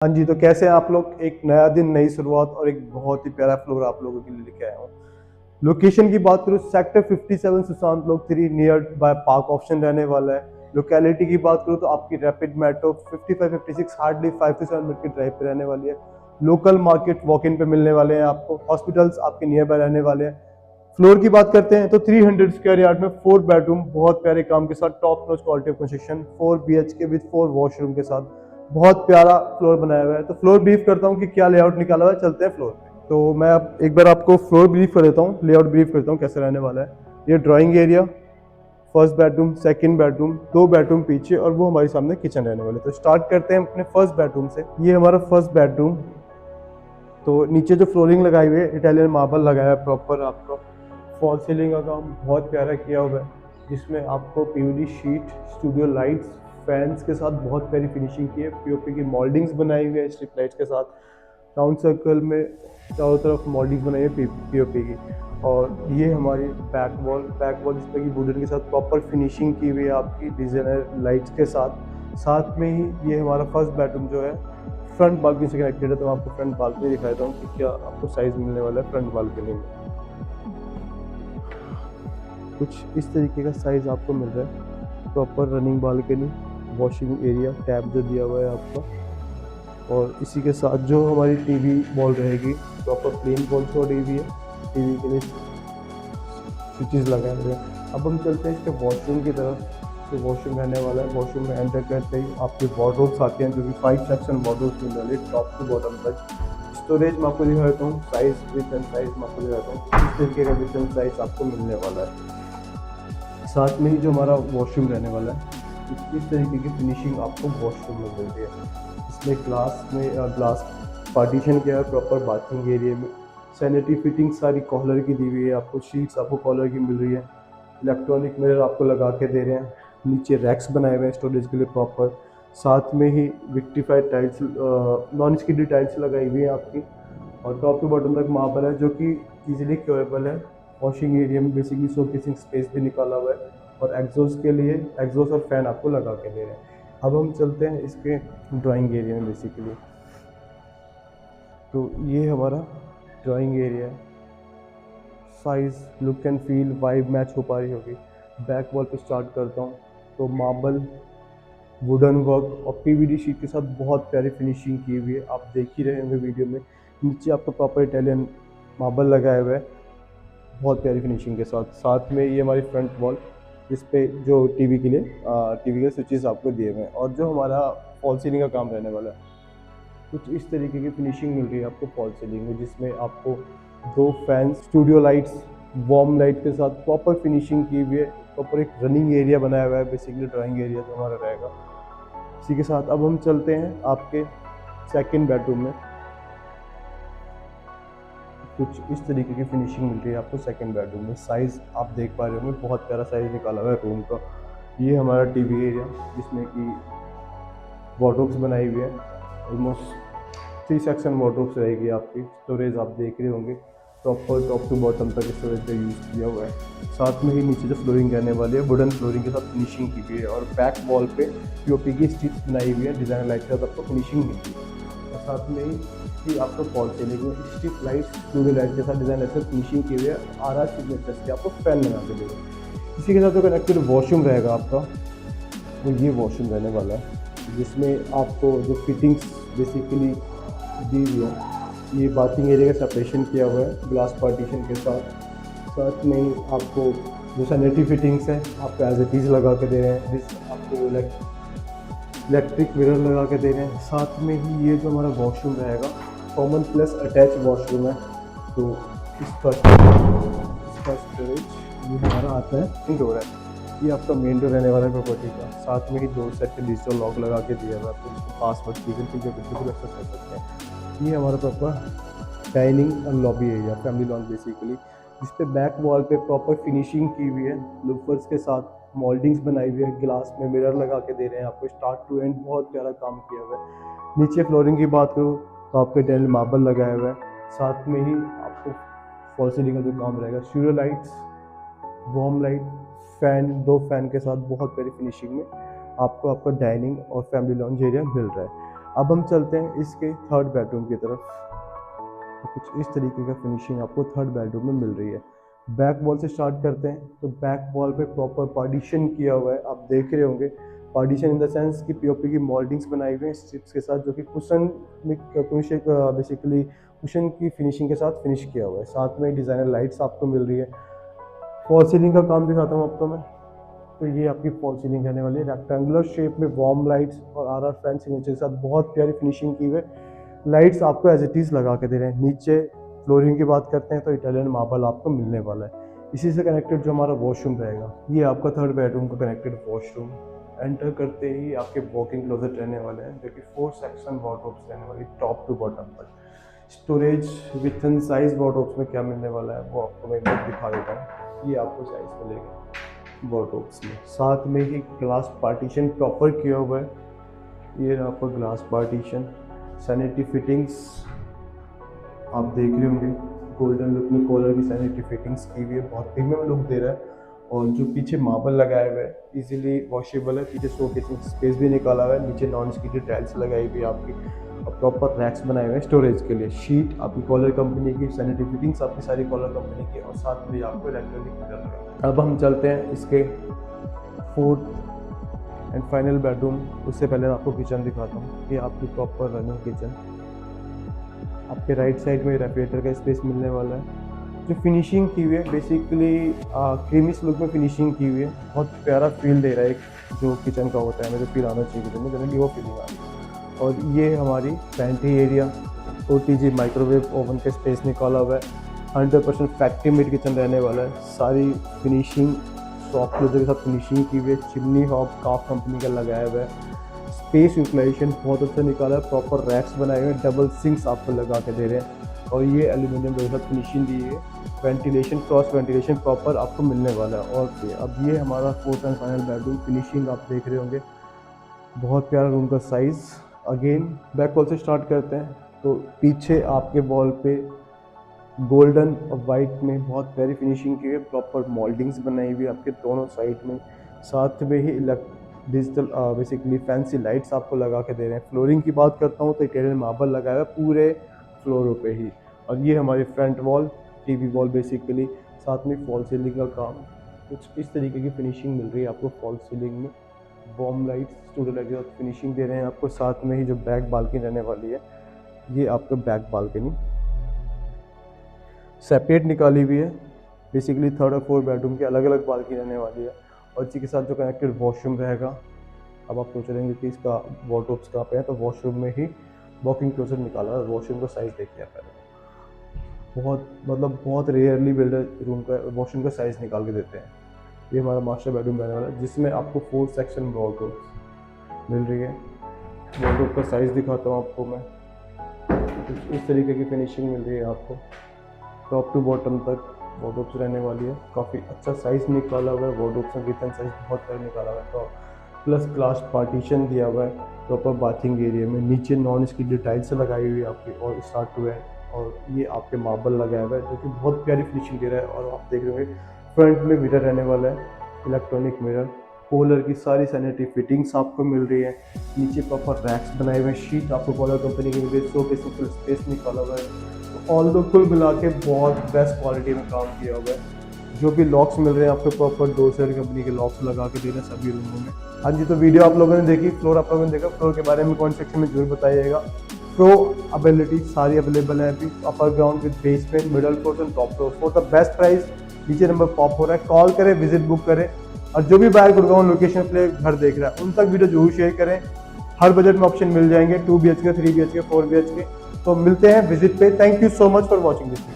हाँ जी, तो कैसे हैं आप लोग? एक नया दिन, नई शुरुआत और एक बहुत ही प्यारा फ्लोर आप लोगों के लिए लेके आया हूँ। लोकेशन की बात करूँ, sector 57 Sushant block 3 near by park option रहने वाला है। लोकेलिटी की बात करूँ तो आपकी rapid metro 55-56 hardly 5 to 7 minute की ड्राइव पे रहने वाली है। लोकल मार्केट वॉक इन पे मिलने वाले हैं आपको। हॉस्पिटल्स आपके नियर बाय रहने वाले हैं। फ्लोर की बात करते हैं तो 300 स्क्वायर यार्ड में 4 बेडरूम बहुत प्यारे काम के साथ top notch quality of construction 4 BHK with 4 washroom के साथ बहुत प्यारा फ्लोर बनाया हुआ है। तो फ्लोर ब्रीफ करता हूँ कि क्या लेआउट निकाला हुआ है, चलते हैं फ्लोर पे। तो मैं अब एक बार आपको फ्लोर ब्रीफ कर देता हूँ, लेआउट ब्रीफ करता हूँ कैसे रहने वाला है। ये drawing area, first bedroom, second bedroom, 2 bedroom पीछे और वो हमारे सामने किचन रहने वाले। तो स्टार्ट करते हैं अपने फर्स्ट बेडरूम से। ये हमारा फर्स्ट बेडरूम। तो नीचे जो फ्लोरिंग लगाई हुई है इटालियन मार्बल लगाया है प्रॉपर आपको। फॉल सीलिंग का काम बहुत प्यारा किया हुआ है, जिसमें आपको PVD sheet, studio lights, fans के साथ बहुत प्यारी फिनिशिंग की है। पीओपी की मोल्डिंग्स बनाई हुई है स्ट्रिप लाइट्स के साथ। राउंड सर्कल में चारों तरफ मोल्डिंग्स बनाई है पीओपी की। और ये हमारी बैक वॉल जिसमें कि वुडन के साथ प्रॉपर फिनिशिंग की हुई है आपकी डिजाइनर लाइट्स के साथ। साथ में ही ये हमारा फर्स्ट बेडरूम जो है फ्रंट बालकनी से कनेक्टेड है। तो मैं आपको फ्रंट बालकनी दिखा देता हूँ कि क्या आपको साइज मिलने वाला है फ्रंट बालकनी में। कुछ इस तरीके का साइज आपको मिल रहा है। Proper running balcony, washing area, tab जो दिया हुआ है आपका। और इसी के साथ जो हमारी टीवी वॉल रहेगी प्रॉपर प्लेन वॉल छोड़ी हुई है। टीवी के लिए स्विचेस लगाए हुए हैं। अब हम चलते हैं इसके वॉशरूम की तरफ। तो वॉशरूम रहने वाला है। वॉशरूम में एंटर करते ही आपके वार्डरोब्स आते हैं जो कि 5 सेक्शन वार्डरोब्स मिल रहे हैं टॉप टू बॉटम तक। स्टोरेज मैं आपको दिखा देता हूँ, साइज विथ एंड साइज मैं आपको दिखाता हूँ। इस तरीके का विथ एंड साइज आपको मिलने वाला है। साथ में ही जो हमारा वॉशरूम रहने वाला है इस तरीके की फिनिशिंग आपको वॉशरूम में मिलती है। इसमें ग्लास पार्टीशन किया है प्रॉपर बाथिंग एरिया में। सैनिटरी फिटिंग सारी कॉलर की दी हुई है आपको। शीट्स आपको कॉलर की मिल रही है। इलेक्ट्रॉनिक मिरर आपको लगा के दे रहे हैं। नीचे रैक्स बनाए हुए हैं स्टोरेज के लिए प्रॉपर। साथ में ही विक्टिफाइड टाइल्स, नॉन स्किडी टाइल्स लगाई हुई है आपकी। और टॉप टू बॉटम तक मार्बल है जो कि इजीली क्योरेबल है। वॉशिंग एरिया में बेसिकली शोकेसिंग स्पेस भी निकाला हुआ है। और एग्जॉस्ट के लिए एग्जॉस्ट और फैन आपको लगा के दे रहे हैं। अब हम चलते हैं इसके ड्राइंग एरिया में बेसिकली। तो ये हमारा ड्राइंग एरिया है। Size, look and feel, vibe match हो पा रही होगी। बैक वॉल पे स्टार्ट करता हूँ तो मार्बल, वुडन वर्क और पीवीडी शीट के साथ बहुत प्यारी फिनिशिंग की हुई है। आप देख ही रहे होंगे वीडियो में। नीचे आपका प्रॉपर इटालियन मार्बल लगाया हुआ है बहुत प्यारी फिनिशिंग के साथ। साथ में ये हमारी फ्रंट वॉल जिस पे जो टीवी के लिए टीवी के स्विचेस आपको दिए हुए हैं। और जो हमारा फॉल सीलिंग का काम रहने वाला है कुछ इस तरीके की फिनिशिंग मिल रही है आपको फॉल सीलिंग में, जिसमें आपको 2 fan, studio lights, warm light के साथ प्रॉपर फिनिशिंग की हुई है। प्रॉपर एक रनिंग एरिया बनाया हुआ है बेसिकली ड्राइंग एरिया जो हमारा रहेगा। इसी के साथ अब हम चलते हैं आपके सेकंड बेडरूम में। कुछ इस तरीके की फिनिशिंग मिल रही है आपको सेकंड बेडरूम में। साइज़ आप देख पा रहे होंगे बहुत प्यारा साइज़ निकाला हुआ है रूम का। ये हमारा टीवी एरिया जिसमें कि वार्डरोब्स बनाई हुई है। ऑलमोस्ट 3 सेक्शन वार्डरोब्स रहेगी आपकी। स्टोरेज आप देख रहे होंगे प्रॉपर टॉप टू बॉटम तक स्टोरेज का यूज़ किया हुआ है। साथ में ही नीचे जो फ्लोरिंग रहने वाली है वुडन फ्लोरिंग के साथ फिनिशिंग की हुई है। और बैक वॉल पे पीओपी की स्ट्रिप्स बनाई हुई है डिज़ाइन लाइट के साथ आपको फिनिशिंग मिलती है। और साथ में ही आपको फॉल सीलिंग में स्ट्रिप लाइट, स्टूडियो लाइट के साथ डिज़ाइन लाइट से फिनिशिंग की हुई है। आरा सिग्नेचर्स के आपको फैन लगा के देगा। इसी के साथ जो कनेक्टेड वॉशरूम रहेगा आपका वो ये वॉशरूम रहने वाला है, जिसमें आपको जो फिटिंग्स बेसिकली दी हुई है। ये बाथिंग एरिया का सेपरेशन किया हुआ है ग्लास पार्टीशन के साथ। साथ में ही आपको जो सैनिटरी फिटिंग्स हैं आपको एज इट इज़ लगा के दे रहे हैं। जिस आपको इलेक्ट्रिक मिरर लगा के दे रहे हैं। साथ में ही ये जो हमारा वॉशरूम रहेगा कॉमन प्लस अटैच वॉशरूम है। तो इसका स्टोरेज ये हमारा आता है मेन डोर है। ये आपका मेन डोर रहने वाला है प्रॉपर्टी का। साथ में ही 2 सेट के डिजिटल लॉक लगा के दिया हुआ है आपको, जिसको पासवर्ड की बिल्कुल एक्सेस कर सकते हैं। ये हमारा प्रॉपर डाइनिंग और lobby area, family lawn basically, जिस पे बैक वॉल पे प्रॉपर फिनिशिंग की हुई है लूफर्स के साथ। मोल्डिंग्स बनाई हुई है, ग्लास में मिरर लगा के दे रहे हैं आपको स्टार्ट टू एंड। बहुत प्यारा काम किया हुआ है। नीचे फ्लोरिंग की बात करूँ तो आपके टेल मार्बल लगाया हुआ है। साथ में ही आपको फॉल सीलिंग का जो काम रहेगा studio lights, warm light, fan, 2 fan के साथ बहुत प्यारी फिनिशिंग में आपको आपका डाइनिंग और फैमिली लॉन्ज एरिया मिल रहा है। अब हम चलते हैं इसके थर्ड बेडरूम की तरफ। तो कुछ इस तरीके का फिनिशिंग आपको थर्ड बेडरूम में मिल रही है। बैक वॉल से स्टार्ट करते हैं। तो बैक वॉल पे प्रॉपर पार्टीशन किया हुआ है, आप देख रहे होंगे। पार्टीशन इन द सेंस कि पीओपी की मोल्डिंग्स बनाई हुई हैं स्ट्रिप्स के साथ, जो कि कुशन में बेसिकली कुशन की फिनिशिंग के साथ फिनिश किया हुआ है। साथ में डिज़ाइनर लाइट्स आपको मिल रही है। फॉल सीलिंग का काम दिखाता हूँ आपको मैं। तो ये आपकी फॉल सीलिंग रहने वाली है, रेक्टेंगुलर शेप में वार्म लाइट्स और आरआर फैन सिग्नेचर के साथ बहुत प्यारी फिनिशिंग की हुई लाइट्स आपको एज इट इज़ लगा के दे रहे हैं। नीचे फ्लोरिंग की बात करते हैं तो इटालियन मार्बल आपको मिलने वाला है। इसी से कनेक्टेड जो हमारा वॉशरूम रहेगा, ये आपका थर्ड बेडरूम का कनेक्टेड वॉशरूम। एंटर करते ही आपके वॉकिंग क्लोजेट रहने वाले हैं, जो कि 4 सेक्शन वार्डरोब्स रहने वाली, टॉप टू बॉटम तक। Storage with in size wardrobes में क्या मिलने वाला है वो आपको मैं एक बार दिखा देता हूँ। ये आपको साइज मिलेगा वार्डरोब्स में। साथ में ही ग्लास पार्टीशन प्रॉपर किया हुआ है। ये आपका ग्लास पार्टीशन, सैनिटरी फिटिंग्स आप देख रहे होंगे, गोल्डन लुक में कॉलर की सैनिटरी फिटिंग्स की हुई है, बहुत प्रीमियम लुक दे रहा है। और जो पीछे मार्बल लगाया हुआ है इजीली वॉशेबल है, पीछे शोकेसिंग स्पेस भी निकाला हुआ है, नीचे नॉन स्टिकी टाइल्स लगाई हुई है आपकी, और प्रॉपर रैक्स बनाए हुए हैं स्टोरेज के लिए। शीट आपकी कॉलर कंपनी की, सैनिटरी फिटिंग्स आपकी सारी कॉलर कंपनी की, और साथ में आपको इलेक्ट्रॉनिक मीटर लगा। अब हम चलते हैं इसके फोर्थ एंड फाइनल बेडरूम। उससे पहले मैं आपको किचन दिखाता हूँ। ये आपकी प्रॉपर रनिंग किचन, आपके राइट साइड में रेफ्रिजरेटर का स्पेस मिलने वाला है। जो फिनिशिंग की हुई है बेसिकली क्रीमिश लुक में फिनिशिंग की हुई है, बहुत प्यारा फील दे रहा है। एक जो किचन का होता है हमें जो फील आना चाहिए किचन में, जनरली वो फीलिंग आ रही है। और ये हमारी pantry area, OTG microwave oven का स्पेस निकाला हुआ है। 100% फैक्ट्री मेड किचन रहने वाला है। सारी फिनिशिंग सॉफ्ट क्लोजर के साथ फिनिशिंग की हुई है। चिमनी हॉब काफ कंपनी का लगाया हुआ है। स्पेस यूटिलाइजेशन बहुत अच्छा निकाला है, प्रॉपर रैक्स बनाए हुए हैं, डबल सिंक्स आपको लगा के दे रहे हैं, और ये एल्यूमिनियम के साथ फिनिशिंग दी है। वेंटिलेशन, क्रॉस वेंटिलेशन प्रॉपर आपको मिलने वाला है। और अब ये हमारा fourth and final bedroom. Finishing आप देख रहे होंगे, बहुत प्यारा रूम का साइज़। अगेन बैक वॉल से स्टार्ट करते हैं। तो पीछे आपके वॉल पे गोल्डन और वाइट में बहुत प्यारी फिनिशिंग की है, प्रॉपर मोल्डिंग्स बनाई हुई है आपके दोनों साइड में। साथ में ही डिजिटल बेसिकली फैंसी लाइट्स आपको लगा के दे रहे हैं। फ्लोरिंग की बात करता हूँ तो इटालियन मार्बल लगाया हुआ है पूरे फ्लोरों पे ही। और ये हमारी front wall, TV wall basically, साथ में फॉल सीलिंग का काम। कुछ इस तरीके की फिनिशिंग मिल रही है आपको फॉल सीलिंग में। बॉम लाइट्स, स्टूडियो लाइट के साथ फिनिशिंग दे रहे हैं आपको। साथ में ही जो बैक बालकनी रहने वाली है, ये आपका बैक बालकनी सेपरेट निकाली हुई है। बेसिकली थर्ड और फोर्थ बेडरूम की अलग अलग बालकनी रहने वाली है। और इसी के साथ जो कनेक्टेड वॉशरूम रहेगा। अब आप सोच रहे हैं कि इसका वार्डरोब्स कहाँ पे है, तो वॉशरूम में ही वॉकिंग क्लोजेट निकाला है। वॉशरूम का साइज़ देखिए आप पहले, बहुत रेयरली बिल्डर रूम का वॉशरूम का साइज़ निकाल के देते हैं। ये हमारा मास्टर बेडरूम रहने वाला है, जिसमें आपको 4 सेक्शन वार्डरोब्स मिल रही है। वार्डरोब का साइज़ दिखाता हूँ आपको मैं। कुछ इस तरीके की फिनिशिंग मिल रही है आपको, टॉप टू बॉटम तक वार्डरोब्स रहने वाली है। काफ़ी अच्छा साइज़ निकाला हुआ है वार्डरोब्स में, विथ एंड साइज़ बहुत प्यारा निकाला हुआ है। तो प्लस ग्लास पार्टीशन दिया हुआ है प्रॉपर बाथिंग एरिया में। नीचे नॉन स्टिकी टाइल्स लगाई हुई है आपकी, और स्टार्ट टू एंड। और ये आपके मार्बल लगाया हुआ है, जो कि बहुत प्यारी फिनिशिंग दे रहा है। और आप देख रहे होंगे फ्रंट में मिरर रहने वाला है, इलेक्ट्रॉनिक मिरर। कॉलर की सारी सैनिटरी फिटिंग्स आपको मिल रही है। नीचे प्रॉपर रैक्स बनाए हुए हैं, शीट आपको कॉलर कंपनी की मिल रही है, शो के सिंपल स्पेस निकाला हुआ है। ऑल दो कुल मिला के बहुत बेस्ट क्वालिटी में काम किया हुआ है। जो भी लॉक्स मिल रहे हैं आपको, प्रॉपर डोरसेट कंपनी के लॉक्स लगा के दे रहे हैं सभी रूमों में। हाँ जी, तो वीडियो आप लोगों ने देखी, फ्लोर आप लोगों ने देखा। फ्लोर के बारे में कमेंट सेक्शन में जरूर बताइएगा। अवेलेबिलिटी सारी अवेलेबल है अभी, upper ground with basement, middle floor and top floor for the best price. नीचे नंबर पॉप हो रहा है, कॉल करें, विजिट बुक करें। और जो भी बाहर गुड़गांव लोकेशन पे घर देख रहा है, उन तक वीडियो जरूर शेयर करें। हर बजट में ऑप्शन मिल जाएंगे, 2 BHK, 3 BHK, 4 BHK। तो मिलते हैं विजिट पे। Thank you so much for watching this video.